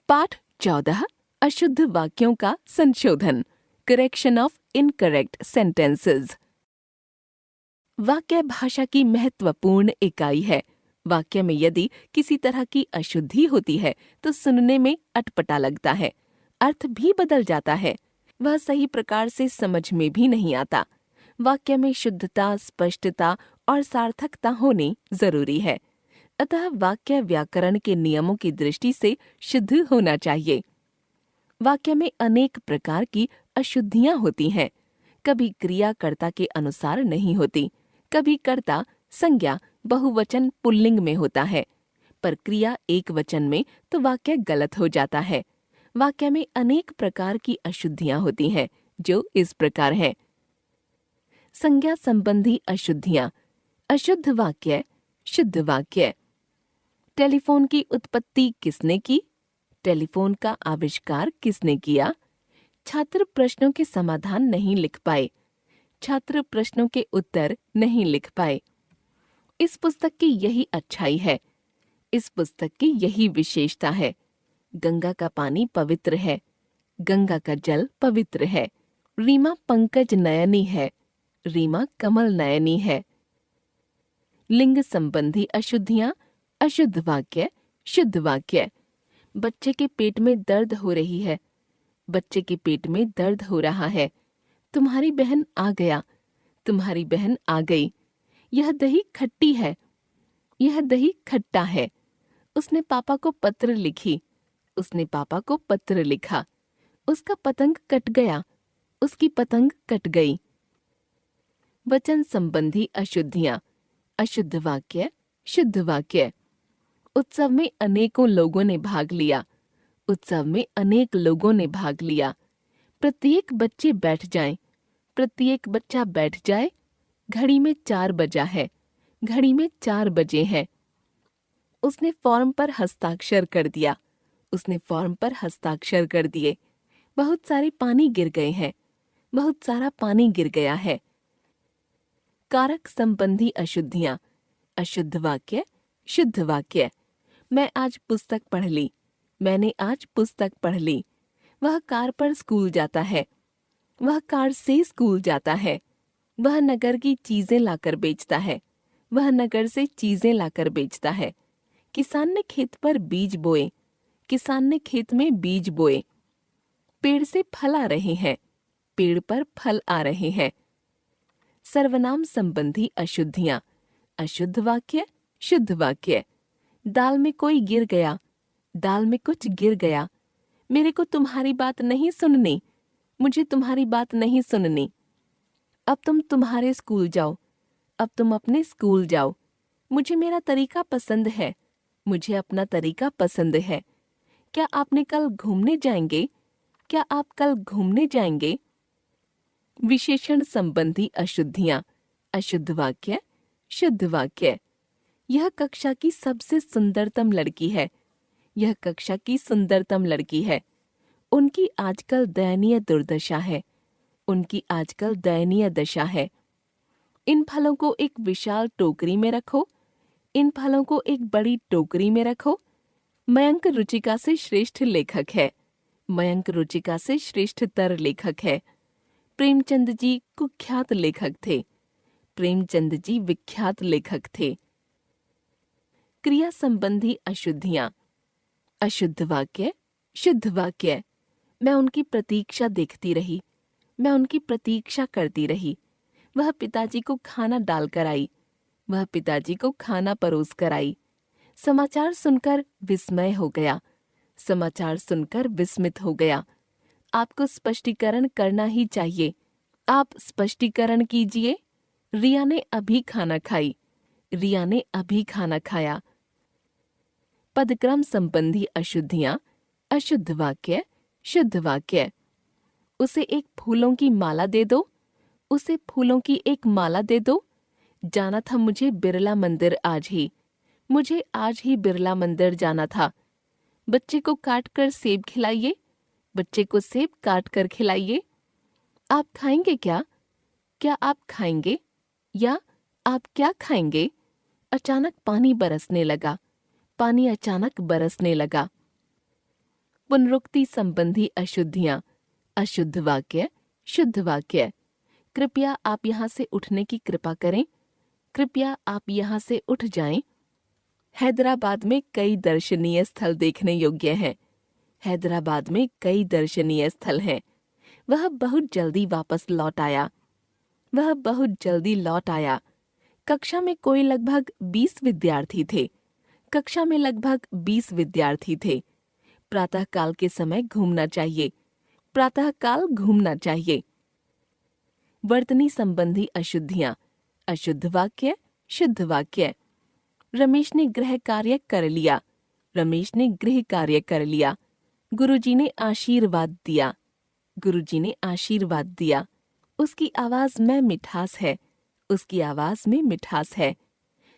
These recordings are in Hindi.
पाठ 14 अशुद्ध वाक्यों का संशोधन। Correction of incorrect sentences. वाक्य भाषा की महत्वपूर्ण इकाई है। वाक्य में यदि किसी तरह की अशुद्धि होती है तो सुनने में अटपटा लगता है, अर्थ भी बदल जाता है, वह सही प्रकार से समझ में भी नहीं आता। वाक्य में शुद्धता, स्पष्टता और सार्थकता होनी जरूरी है। अतः वाक्य व्याकरण के नियमों की दृष्टि से शुद्ध होना चाहिए। वाक्य में अनेक प्रकार की अशुद्धियां होती हैं। कभी क्रिया कर्ता के अनुसार नहीं होती, कभी कर्ता संज्ञा बहुवचन पुल्लिंग में होता है, पर क्रिया एक वचन में तो वाक्य गलत हो जाता है। वाक्य में अनेक प्रकार की अशुद्धियां होती हैं, जो इस प्रकार हैं। संज्ञा संबंधी अशुद्धियां। अशुद्ध वाक्य, शुद्ध वाक्य। टेलीफोन की उत्पत्ति किसने की? टेलीफोन का आविष्कार किसने किया? छात्र प्रश्नों के समाधान नहीं लिख पाए। छात्र प्रश्नों के उत्तर नहीं लिख पाए। इस पुस्तक की यही अच्छाई है, इस पुस्तक की यही विशेषता है। गंगा का पानी पवित्र है, गंगा का जल पवित्र है। रीमा पंकज नयनी है, रीमा कमल नयनी है। लिंग संबंधी अशुद्धियां। अशुद्ध वाक्य, शुद्ध वाक्य। बच्चे के पेट में दर्द हो रही है, बच्चे के पेट में दर्द हो रहा है। तुम्हारी बहन आ गया, तुम्हारी बहन आ गई। यह दही खट्टी है, यह दही खट्टा है। उसने पापा को पत्र लिखी, उसने पापा को पत्र लिखा। उसका पतंग कट गया, उसकी पतंग कट गई। वचन संबंधी अशुद्धियां। अशुद्ध वाक्य, शुद्ध वाक्य। उत्सव में अनेकों लोगों ने भाग लिया, उत्सव में अनेक लोगों ने भाग लिया। प्रत्येक बच्चे बैठ जाएं, प्रत्येक बच्चा बैठ जाए। घड़ी में 4 बजा है, घड़ी में 4 बजे हैं। उसने फॉर्म पर हस्ताक्षर कर दिया, उसने फॉर्म पर हस्ताक्षर कर दिए। बहुत सारे पानी गिर गए हैं, बहुत सारा पानी गिर गया है। कारक संबंधी अशुद्धियां। अशुद्ध वाक्य, शुद्ध वाक्य। मैं आज पुस्तक पढ़ ली, मैंने आज पुस्तक पढ़ ली। वह कार पर स्कूल जाता है, वह कार से स्कूल जाता है। वह नगर की चीजें लाकर बेचता है, वह नगर से चीजें लाकर बेचता है। किसान ने खेत पर बीज बोए, किसान ने खेत में बीज बोए। पेड़ से फल आ रहे हैं, पेड़ पर फल आ रहे हैं। सर्वनाम संबंधी अशुद्धियां। अशुद्ध वाक्य, शुद्ध वाक्य। दाल में कोई गिर गया, दाल में कुछ गिर गया। मेरे को तुम्हारी बात नहीं सुननी, मुझे तुम्हारी बात नहीं सुननी। अब तुम तुम्हारे स्कूल जाओ, अब तुम अपने स्कूल जाओ। मुझे मेरा तरीका पसंद है, मुझे अपना तरीका पसंद है। क्या आपने कल घूमने जाएंगे? क्या आप कल घूमने जाएंगे? विशेषण संबंधी अशुद्धियां। अशुद्ध वाक्य, शुद्ध वाक्य। यह कक्षा की सबसे सुंदरतम लड़की है, यह कक्षा की सुंदरतम लड़की है। उनकी आजकल दयनीय दुर्दशा है, उनकी आजकल दयनीय दशा है। इन फलों को एक विशाल टोकरी में रखो, इन फलों को एक बड़ी टोकरी में रखो। मयंक रुचिका से श्रेष्ठ लेखक है, मयंक रुचिका से श्रेष्ठतर लेखक है। प्रेमचंद जी कुख्यात लेखक थे, प्रेमचंद जी विख्यात लेखक थे। क्रिया संबंधी अशुद्धियां। अशुद्ध वाक्य, शुद्ध वाक्य। मैं उनकी प्रतीक्षा देखती रही, मैं उनकी प्रतीक्षा करती रही। वह पिताजी को खाना डालकर आई, वह पिताजी को खाना परोस कर आई। समाचार सुनकर विस्मय हो गया, समाचार सुनकर विस्मित हो गया। आपको स्पष्टीकरण करना ही चाहिए, आप स्पष्टीकरण कीजिए। रिया ने अभी खाना खाई, रिया ने अभी खाना खाया। पदक्रम संबंधी अशुद्धियां। अशुद्ध वाक्य, शुद्ध वाक्य। उसे एक फूलों की माला दे दो, उसे फूलों की एक माला दे दो। जाना था मुझे बिरला मंदिर आज ही, मुझे आज ही बिरला मंदिर जाना था। बच्चे को काट कर सेब खिलाइए, बच्चे को सेब काट कर खिलाइए। आप खाएंगे क्या? क्या आप खाएंगे? या आप क्या खाएंगे? अचानक पानी बरसने लगा, पानी अचानक बरसने लगा। पुनरुक्ति संबंधी अशुद्धियां, अशुद्ध वाक्य, शुद्ध वाक्य। कृपया आप यहाँ से उठने की कृपा करें, कृपया आप यहाँ से उठ जाएं। हैदराबाद में कई दर्शनीय स्थल देखने योग्य हैं। हैदराबाद में कई दर्शनीय स्थल हैं। वह बहुत जल्दी वापस लौट आया। वह बहुत जल्दी लौट आया। कक्षा में कोई लगभग 20 विद्यार्थी थे। कक्षा में लगभग 20 विद्यार्थी थे। प्रातःकाल के समय घूमना चाहिए। प्रातःकाल घूमना चाहिए। वर्तनी संबंधी अशुद्धियां, अशुद्ध वाक्य, शुद्ध वाक्य। रमेश ने गृह कार्य कर लिया। रमेश ने गृह कार्य कर लिया। गुरुजी ने आशीर्वाद दिया। गुरुजी ने आशीर्वाद दिया। उसकी आवाज में मिठास है। उसकी आवाज में मिठास है।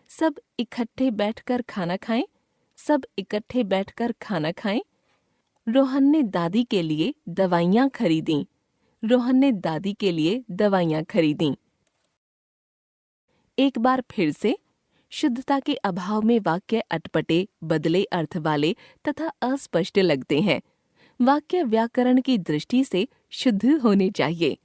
सब इकट्ठे बैठकर खाना खाएं। सब इकट्ठे बैठकर खाना खाएं। रोहन ने दादी के लिए दवाइयाँ खरीदीं। रोहन ने दादी के लिए दवाइयाँ खरीदीं। एक बार फिर से, शुद्धता के अभाव में वाक्य अटपटे, बदले अर्थ वाले तथा अस्पष्ट लगते हैं। वाक्य व्याकरण की दृष्टि से शुद्ध होने चाहिए।